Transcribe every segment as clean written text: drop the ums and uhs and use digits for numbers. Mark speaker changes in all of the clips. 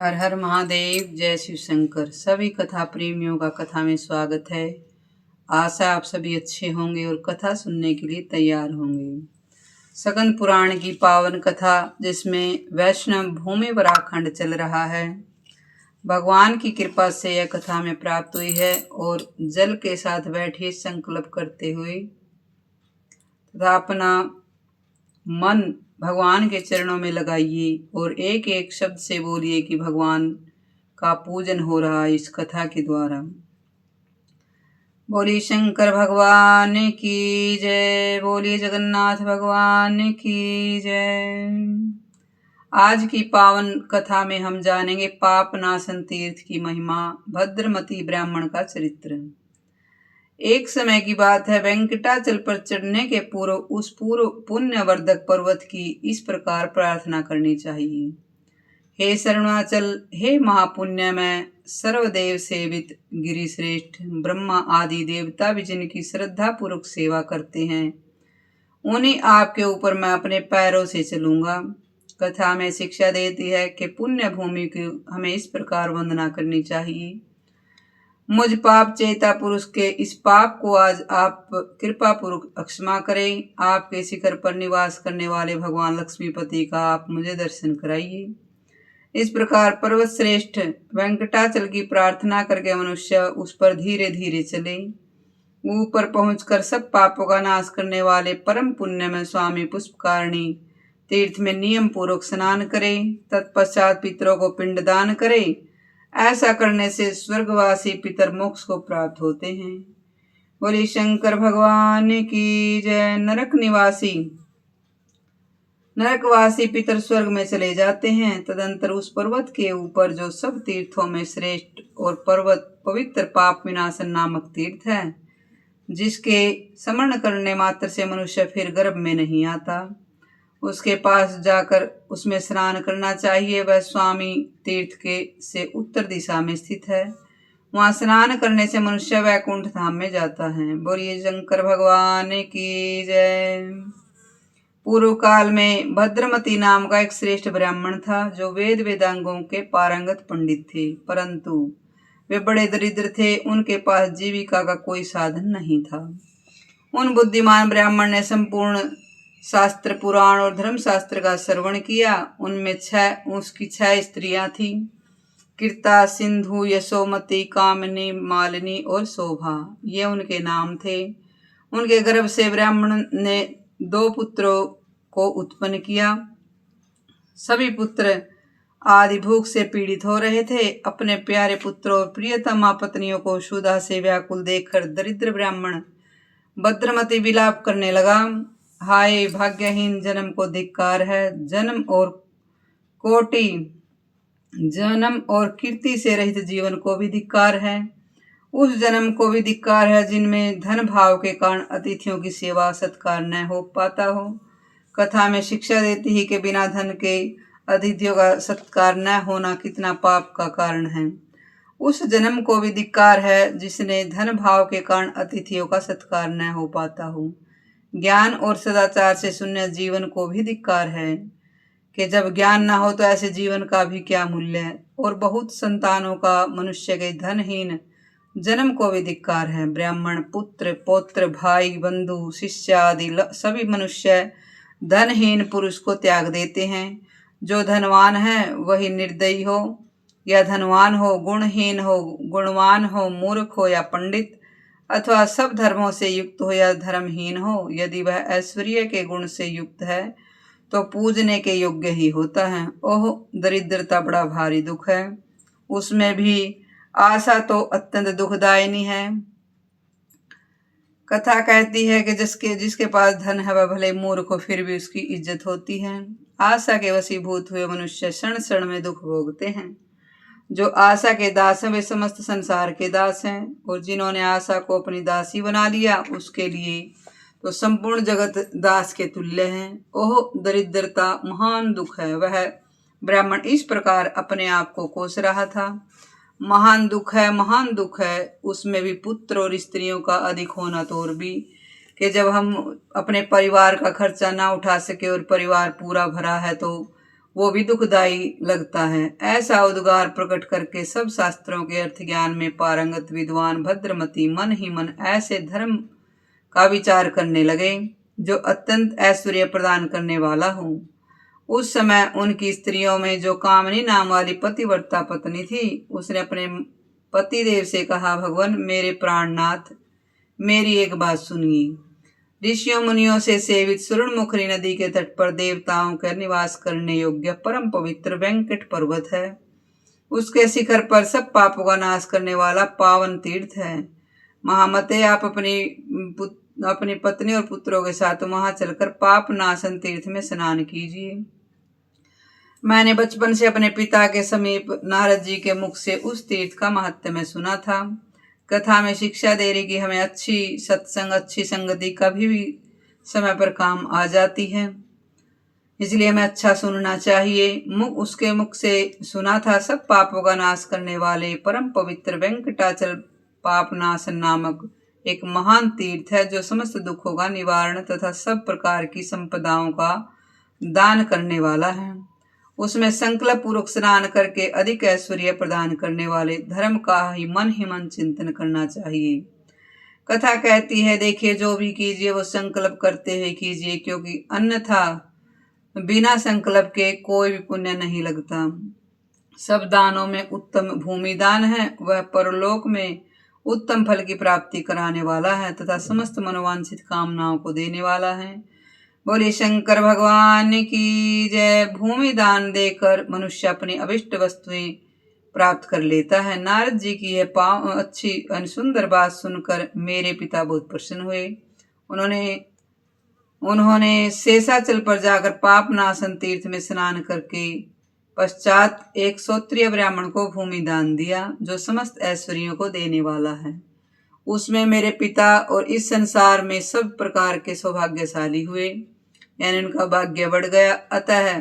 Speaker 1: हर हर महादेव, जय शिव शंकर। सभी कथा प्रेमियों का कथा में स्वागत है। आशा आप सभी अच्छे होंगे और कथा सुनने के लिए तैयार होंगे। सगन पुराण की पावन कथा, जिसमें वैष्णव भूमि वराखंड चल रहा है, भगवान की कृपा से यह कथा में प्राप्त हुई है। और जल के साथ बैठे संकल्प करते हुए तथा अपना मन भगवान के चरणों में लगाइए और एक एक शब्द से बोलिए कि भगवान का पूजन हो रहा है इस कथा के द्वारा। बोलिए शंकर भगवान की जय, बोलिए जगन्नाथ भगवान की जय। आज की पावन कथा में हम जानेंगे पाप नाशन तीर्थ की महिमा, भद्रमती ब्राह्मण का चरित्र। एक समय की बात है, वेंकटाचल पर चढ़ने के पूर्व उस पूर्व पुण्यवर्धक पर्वत की इस प्रकार प्रार्थना करनी चाहिए। हे शरणाचल, हे महापुण्यमय, सर्वदेव सेवित गिरिश्रेष्ठ, ब्रह्मा आदि देवता भी जिनकी श्रद्धा पूर्वक सेवा करते हैं, उन्हीं आपके ऊपर मैं अपने पैरों से चलूंगा। कथा में शिक्षा देती है कि पुण्य भूमि की हमें इस प्रकार वंदना करनी चाहिए। मुझ पाप चेता पुरुष के इस पाप को आज आप कृपा पूर्वक क्षमा करें। आपके शिखर पर निवास करने वाले भगवान लक्ष्मीपति का आप मुझे दर्शन कराइए। इस प्रकार पर्वत श्रेष्ठ वेंकटाचल की प्रार्थना करके मनुष्य उस पर धीरे धीरे चले। ऊपर पहुंचकर सब पापों का नाश करने वाले परम पुण्य में स्वामी पुष्पकारणी तीर्थ में नियम पूर्वक स्नान करें। तत्पश्चात पितरों को पिंडदान करें। ऐसा करने से स्वर्गवासी पितर मोक्ष को प्राप्त होते हैं। बोली शंकर भगवान की जय। नरकवासी पितर स्वर्ग में चले जाते हैं। तदंतर उस पर्वत के ऊपर जो सब तीर्थों में श्रेष्ठ और पर्वत पवित्र पाप विनाशन नामक तीर्थ है, जिसके स्मरण करने मात्र से मनुष्य फिर गर्भ में नहीं आता, उसके पास जाकर उसमें स्नान करना चाहिए। वह स्वामी तीर्थ के से उत्तर दिशा में स्थित है। वहां स्नान करने से मनुष्य वैकुंठ धाम में जाता है। बोलिए शंकर भगवान की जय। पूर्व काल में भद्रमती नाम का एक श्रेष्ठ ब्राह्मण था, जो वेद वेदांगों के पारंगत पंडित थे, परंतु वे बड़े दरिद्र थे। उनके पास जीविका का कोई साधन नहीं था। उन बुद्धिमान ब्राह्मण ने संपूर्ण शास्त्र, पुराण और धर्म शास्त्र का श्रवण किया। उनमें उसकी 6 स्त्रियां थीं, कीर्ता, सिंधु, यशोमती, कामिनी, मालिनी और शोभा। ये उनके नाम थे। उनके गर्भ से ब्राह्मण ने 2 पुत्रों को उत्पन्न किया। सभी पुत्र आदि भूख से पीड़ित हो रहे थे। अपने प्यारे पुत्रों और प्रियतमा पत्नियों को क्षुधा से व्याकुल देखकर दरिद्र ब्राह्मण भद्रमती विलाप करने लगा। हाय भाग्यहीन जन्म को धिक्कार है। जन्म और कीर्ति से रहित जीवन को भी धिक्कार है। उस जन्म को भी धिक्कार है जिनमें धन भाव के कारण अतिथियों की सेवा सत्कार न हो पाता हो। कथा में शिक्षा देती है कि बिना धन के अतिथियों का सत्कार न होना कितना पाप का कारण है। उस जन्म को भी धिक्कार है जिसने धन भाव के कारण अतिथियों का सत्कार न हो पाता हो। ज्ञान और सदाचार से शून्य जीवन को भी धिक्कार है कि जब ज्ञान न हो तो ऐसे जीवन का भी क्या मूल्य है। और बहुत संतानों का मनुष्य के धनहीन जन्म को भी धिक्कार है। ब्राह्मण पुत्र, पौत्र, भाई, बंधु, शिष्य आदि सभी मनुष्य धनहीन पुरुष को त्याग देते हैं। जो धनवान है वही निर्दयी हो या धनवान हो, गुणहीन हो, गुणवान हो, मूर्ख हो या पंडित, अथवा सब धर्मों से युक्त हो या धर्महीन हो, यदि वह ऐश्वर्य के गुण से युक्त है तो पूजने के योग्य ही होता है। ओह दरिद्रता बड़ा भारी दुख है, उसमें भी आशा तो अत्यंत दुखदायिनी है। कथा कहती है कि जिसके पास धन है वह भले मूर्ख हो, फिर भी उसकी इज्जत होती है। आशा के वशीभूत हुए मनुष्य क्षण क्षण में दुख भोगते हैं। जो आशा के दास हैं वे समस्त संसार के दास हैं, और जिन्होंने आशा को अपनी दासी बना लिया उसके लिए तो संपूर्ण जगत दास के तुल्य है। ओह दरिद्रता महान दुख है। वह ब्राह्मण इस प्रकार अपने आप को कोस रहा था। महान दुख है, महान दुख है। उसमें भी पुत्र और स्त्रियों का अधिक होना तो और भी, कि जब हम अपने परिवार का खर्चा ना उठा सके और परिवार पूरा भरा है तो वो भी दुखदायी लगता है। ऐसा उद्गार प्रकट करके सब शास्त्रों के अर्थ ज्ञान में पारंगत विद्वान भद्रमती मन ही मन ऐसे धर्म का विचार करने लगे जो अत्यंत ऐश्वर्य प्रदान करने वाला हो। उस समय उनकी स्त्रियों में जो कामनी नाम वाली पतिव्रता पत्नी थी, उसने अपने पतिदेव से कहा, भगवान मेरे प्राणनाथ, मेरी एक बात सुनिए। ऋषियों मुनियों से सेवित सुवर्णमुखरी नदी के तट पर देवताओं का निवास करने योग्य परम पवित्र वेंकट पर्वत है। उसके शिखर पर सब पापों का नाश करने वाला पावन तीर्थ है। महामते, आप अपनी पत्नी और पुत्रों के साथ वहां चलकर पाप नाशन तीर्थ में स्नान कीजिए। मैंने बचपन से अपने पिता के समीप नारद जी के मुख से उस तीर्थ का महत्व सुना था। कथा में शिक्षा दे रही कि हमें अच्छी सत्संग, अच्छी संगति कभी भी समय पर काम आ जाती है, इसलिए हमें अच्छा सुनना चाहिए। उसके मुख से सुना था, सब पापों का नाश करने वाले परम पवित्र वेंकटाचल पापनाशन नामक एक महान तीर्थ है जो समस्त दुखों का निवारण तथा सब प्रकार की संपदाओं का दान करने वाला है। उसमें संकल्प पूर्वक स्नान करके अधिक ऐश्वर्य प्रदान करने वाले धर्म का ही मन चिंतन करना चाहिए। कथा कहती है, देखिए जो भी कीजिए वो संकल्प करते हुए कीजिए, क्योंकि अन्यथा बिना संकल्प के कोई भी पुण्य नहीं लगता। सब दानों में उत्तम भूमि दान है, वह परलोक में उत्तम फल की प्राप्ति कराने वाला है तथा समस्त मनोवांछित कामनाओं को देने वाला है। बोले शंकर भगवान की जय। भूमि दान देकर मनुष्य अपनी अभिष्ट वस्तुएं प्राप्त कर लेता है। नारद जी की यह अच्छी सुंदर बात सुनकर मेरे पिता बहुत प्रसन्न हुए। उन्होंने शेषाचल पर जाकर पाप नाशन तीर्थ में स्नान करके पश्चात एक क्षत्रिय ब्राह्मण को भूमि दान दिया जो समस्त ऐश्वर्यों को देने वाला है। उसमें मेरे पिता और इस संसार में सब प्रकार के सौभाग्यशाली हुए, यानी उनका भाग्य बढ़ गया। अतः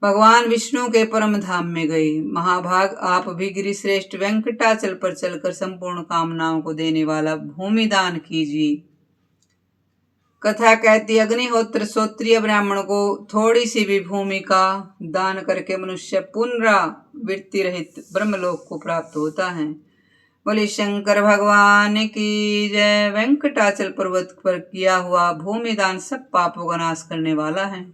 Speaker 1: भगवान विष्णु के परम धाम में गए। महाभाग, आप भी गिरिश्रेष्ठ वेंकटाचल पर चलकर संपूर्ण कामनाओं को देने वाला भूमि दान कीजिए। कथा कहती, अग्निहोत्र क्षत्रिय ब्राह्मण को थोड़ी सी भी भूमि का दान करके मनुष्य पुनरावृत्ति रहित ब्रह्मलोक को प्राप्त होता है। बोले शंकर भगवान की जय। वेंकटाचल पर्वत पर किया हुआ भूमि दान सब पापों का नाश करने वाला है।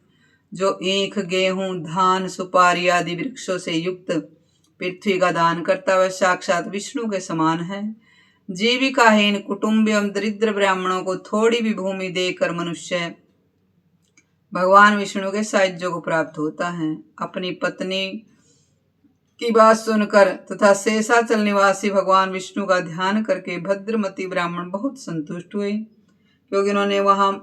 Speaker 1: जो ईख, गेहूं, धान, सुपारी आदि वृक्षों से युक्त पृथ्वी का दान करता वह साक्षात विष्णु के समान है। जीविकाहीन कुटुंब एवं दरिद्र ब्राह्मणों को थोड़ी भी भूमि देकर मनुष्य भगवान विष्णु के सायुज्य को प्राप्त होता है। अपनी पत्नी की बात सुनकर तथा शेषाचल निवासी भगवान विष्णु का ध्यान करके भद्रमती ब्राह्मण बहुत संतुष्ट हुए, क्योंकि उन्होंने वहां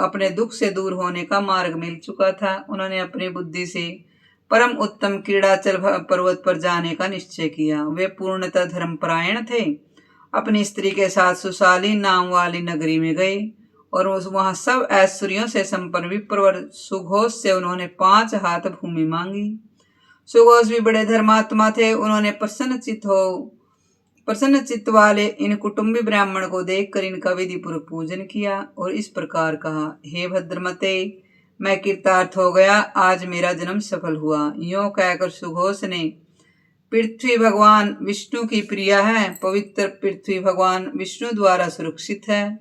Speaker 1: अपने दुख से दूर होने का मार्ग मिल चुका था। उन्होंने अपनी बुद्धि से परम उत्तम क्रीड़ाचल पर्वत पर जाने का निश्चय किया। वे पूर्णतः धर्मपरायण थे। अपनी स्त्री के साथ सुशाली नाम वाली नगरी में गए और वहां सब ऐश्वर्यों से संपन्न विप्रवर सुघोष से उन्होंने 5 हाथ भूमि मांगी। सुघोष भी बड़े धर्मात्मा थे। उन्होंने प्रसन्न चित्त वाले इन कुटुंबी ब्राह्मण को देखकर इनका विधि पूर्वक पूजन किया और इस प्रकार कहा, हे भद्रमते, मैं कृतार्थ हो गया, आज मेरा जन्म सफल हुआ। यों कहकर सुघोष ने, पृथ्वी भगवान विष्णु की प्रिया है। पवित्र पृथ्वी भगवान विष्णु द्वारा सुरक्षित है।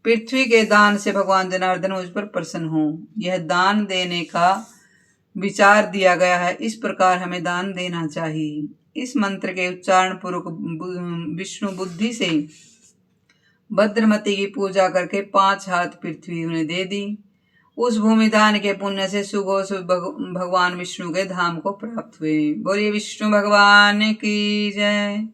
Speaker 1: पृथ्वी के दान से भगवान जनार्दन मुझ पर प्रसन्न हो। यह दान देने का विचार दिया गया है, इस प्रकार हमें दान देना चाहिए। इस मंत्र के उच्चारण पूर्वक विष्णु बुद्धि से भद्रमती की पूजा करके 5 हाथ पृथ्वी उन्हें दे दी। उस भूमिदान के पुण्य से सुघोष भगवान विष्णु के धाम को प्राप्त हुए। बोलिए विष्णु भगवान की जय।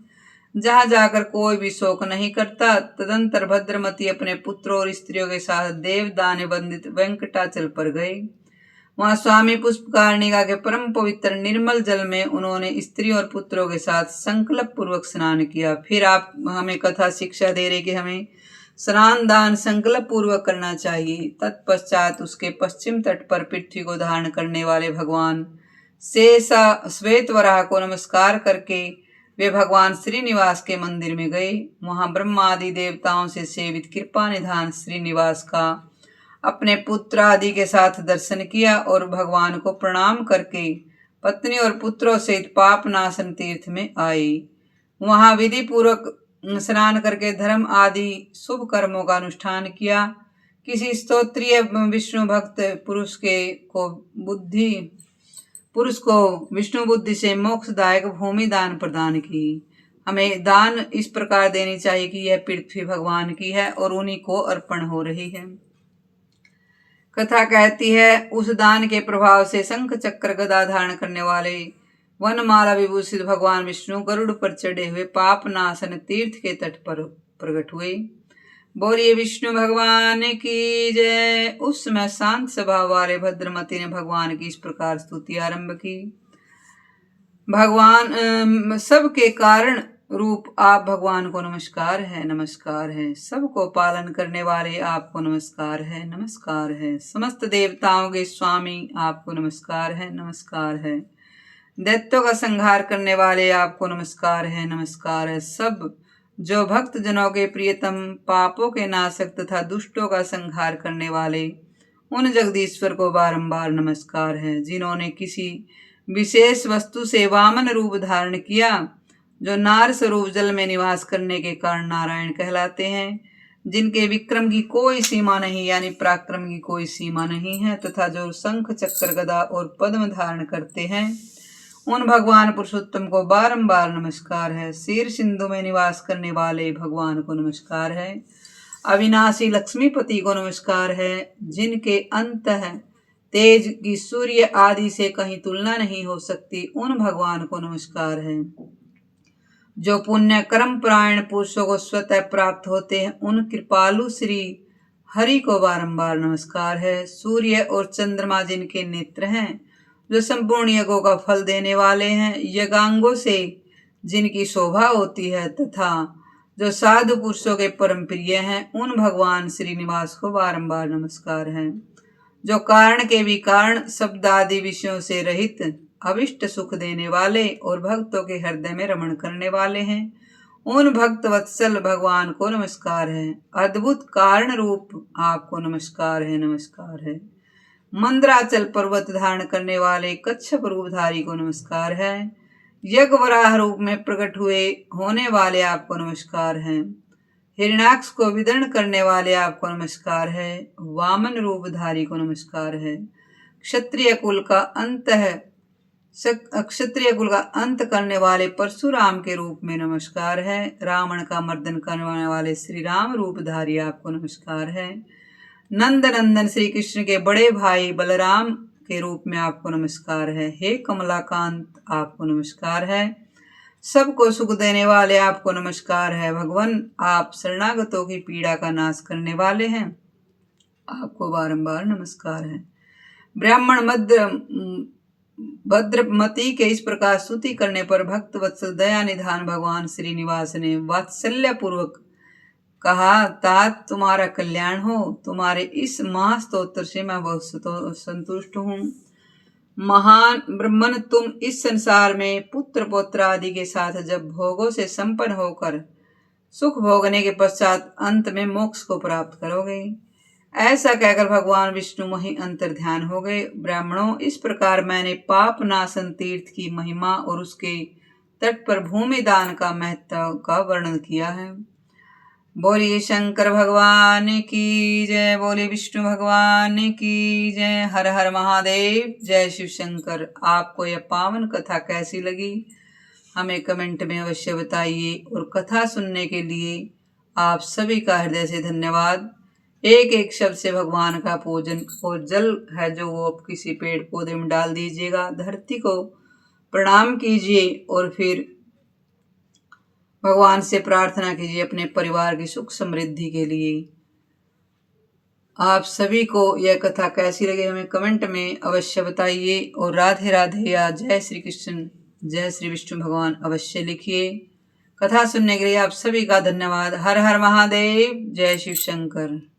Speaker 1: जहाँ जाकर कोई भी शोक नहीं करता, तदंतर भद्रमती अपने पुत्रों और स्त्रियों के साथ देवदान बंदित वेंकटाचल पर गए। वहां स्वामी पुष्पकारणिका के परम पवित्र निर्मल जल में उन्होंने स्त्री और पुत्रों के साथ संकल्प पूर्वक स्नान किया। फिर आप हमें कथा शिक्षा दे रहे कि हमें स्नान दान संकल्प पूर्वक करना चाहिए। तत्पश्चात उसके पश्चिम तट पर पृथ्वी को धारण करने वाले भगवान श्वेत वराह को नमस्कार करके वे भगवान श्रीनिवास के मंदिर में गए। वहां ब्रह्मादि देवताओं से सेवित कृपा निधान श्रीनिवास का अपने पुत्र आदि के साथ दर्शन किया और भगवान को प्रणाम करके पत्नी और पुत्रों सहित पापनाशन तीर्थ में आई। वहां विधि पूर्वक स्नान करके धर्म आदि शुभ कर्मों का अनुष्ठान किया। किसी स्तोत्रीय विष्णु भक्त पुरुष को विष्णु बुद्धि से मोक्षदायक भूमि दान प्रदान की। हमें दान इस प्रकार देनी चाहिए कि यह पृथ्वी भगवान की है और उन्हीं को अर्पण हो रही है। कथा कहती है, उस दान के प्रभाव से शंख चक्र गदा धारण करने वाले वनमाला विभूषित भगवान विष्णु गरुड़ पर चढ़े हुए पापनाशन तीर्थ के तट पर प्रकट हुए। बोलिए विष्णु भगवान की जय। उस समय शांत स्वभाव वाले भद्रमती ने भगवान की इस प्रकार स्तुति आरंभ की। भगवान सबके कारण रूप आप भगवान को नमस्कार है, नमस्कार है। सबको पालन करने वाले आपको नमस्कार है, नमस्कार है। समस्त देवताओं के स्वामी आपको नमस्कार है, नमस्कार है। दैत्यों का संहार करने वाले आपको नमस्कार है, नमस्कार है। सब जो भक्त जनों के प्रियतम, पापों के नाशक तथा दुष्टों का संहार करने वाले उन जगदीश्वर को बारंबार नमस्कार है। जिन्होंने किसी विशेष वस्तु से वामन रूप धारण किया, जो नार स्वरूप जल में निवास करने के कारण नारायण कहलाते हैं, जिनके विक्रम की कोई सीमा नहीं यानी पराक्रम की कोई सीमा नहीं है, तथा जो शंख चक्र गदा और पद्म धारण करते हैं, उन भगवान पुरुषोत्तम को बारंबार नमस्कार है। शीर सिंधु में निवास करने वाले भगवान को नमस्कार है। अविनाशी लक्ष्मीपति को नमस्कार है। जिनके अंत है तेज की सूर्य आदि से कहीं तुलना नहीं हो सकती, उन भगवान को नमस्कार है। जो पुण्य कर्म परायण पुरुषों को स्वतः प्राप्त होते हैं, उन कृपालु श्री हरि को बारंबार नमस्कार है। सूर्य और चंद्रमा जिनके नेत्र हैं, जो संपूर्ण यज्ञों का फल देने वाले हैं, यज्ञांगों से जिनकी शोभा होती है, तथा जो साधु पुरुषों के परम प्रिय हैं, उन भगवान श्रीनिवास को बारंबार नमस्कार है। जो कारण के भी कारण, शब्द आदि विषयों से रहित, अविष्ट सुख देने वाले और भक्तों के हृदय में रमण करने वाले हैं, उन भक्त वत्सल भगवान को नमस्कार है। अद्भुत कारण रूप आपको नमस्कार है, नमस्कार है। मंदराचल पर्वत धारण करने वाले कच्छप रूपधारी को नमस्कार है। यज्ञ वराह रूप में प्रकट हुए होने वाले आपको नमस्कार है। हिरण्याक्ष को विदर्ण करने वाले आपको नमस्कार है। वामन रूपधारी को नमस्कार है। क्षत्रिय कुल का अंत करने वाले परशुराम के रूप में नमस्कार है। रावण का मर्दन करने वाले श्री राम रूपधारी आपको नमस्कार है। नंद नंदन श्री कृष्ण के बड़े भाई बलराम के रूप में आपको नमस्कार है। हे कमलाकांत आपको नमस्कार है। सबको सुख देने वाले आपको नमस्कार है। भगवान आप शरणागतों की पीड़ा का नाश करने वाले हैं, आपको बारंबार नमस्कार है। ब्राह्मण भद्रमती के इस प्रकार स्तुति करने पर भक्त वत्सल दया निधान भगवान श्रीनिवास ने वात्सल्य पूर्वक कहा, तात तुम्हारा कल्याण हो। तुम्हारे इस महास्तोत्र से मैं बहुत संतुष्ट हूँ। महान ब्रह्मन, तुम इस संसार में पुत्र पौत्र आदि के साथ जब भोगों से संपन्न होकर सुख भोगने के पश्चात अंत में मोक्ष को प्राप्त करोगे। ऐसा कहकर भगवान विष्णु वहीं अंतर्ध्यान हो गए। ब्राह्मणों, इस प्रकार मैंने पापनाशन तीर्थ की महिमा और उसके तट पर भूमि दान का महत्व का वर्णन किया है। बोलिए शंकर भगवान की जय। बोलिए विष्णु भगवान की जय। हर हर महादेव। जय शिव शंकर। आपको यह पावन कथा कैसी लगी हमें कमेंट में अवश्य बताइए, और कथा सुनने के लिए आप सभी का हृदय से धन्यवाद। एक एक शब्द से भगवान का पूजन, और जल है जो वो किसी पेड़ पौधे में डाल दीजिएगा, धरती को प्रणाम कीजिए और फिर भगवान से प्रार्थना कीजिए अपने परिवार की सुख समृद्धि के लिए। आप सभी को यह कथा कैसी लगी हमें कमेंट में अवश्य बताइए, और राधे राधे या जय श्री कृष्ण, जय श्री विष्णु भगवान अवश्य लिखिए। कथा सुनने के लिए आप सभी का धन्यवाद। हर हर महादेव। जय शिव शंकर।